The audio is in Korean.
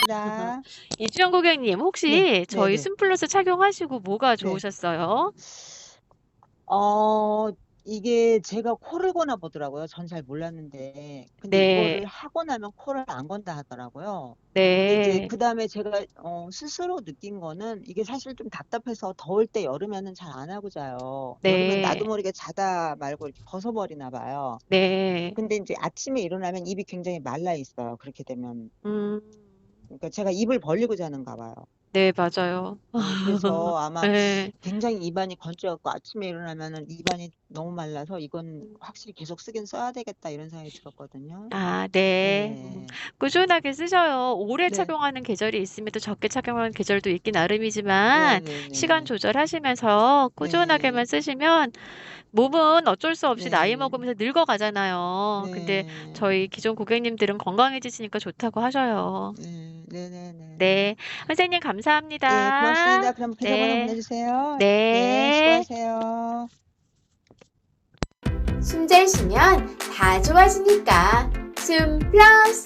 감사합니다. 이주영 고객님, 네, 혹시 저희 네네. 순플러스 착용하시고 뭐가 네. 좋으셨어요? 어, 이게 제가 코를 고나 보더라고요. 전 잘 몰랐는데. 근데 네, 이거를 하고 나면 코를 안 건다 하더라고요. 근데 이제 네, 그 다음에 제가 스스로 느낀 거는 이게 사실 좀 답답해서 더울 때 여름에는 잘 안 하고 자요. 여름엔 나도 네, 모르게 자다 말고 이렇게 벗어버리나 봐요. 네, 근데 이제 아침에 일어나면 입이 굉장히 말라 있어요. 그렇게 되면. 음, 그러니까 제가 입을 벌리고 자는가 봐요. 네, 맞아요. 그래서 아마 네. 굉장히 입안이 건조해갖고 아침에 일어나면은 입안이 너무 말라서 이건 확실히 계속 쓰긴 써야 되겠다 이런 생각이 들었거든요. 아, 네. 네, 꾸준하게 쓰셔요. 오래 네, 착용하는 계절이 있으면 또 적게 착용하는 계절도 있긴 네, 나름이지만 네, 시간 네, 조절하시면서 꾸준하게만 네, 쓰시면 몸은 어쩔 수 없이 나이 네, 먹으면서 늙어가잖아요. 근데 네, 저희 기존 고객님들은 건강해지시니까 좋다고 하셔요. 네, 네, 네, 네, 네. 네. 선생님 예, 감사합니다. 고맙습니다. 그럼 계좌번호 네. 보내주세요. 네, 네. 수고하세요. 숨 잘 쉬면 다 좋아지니까 숨 플러스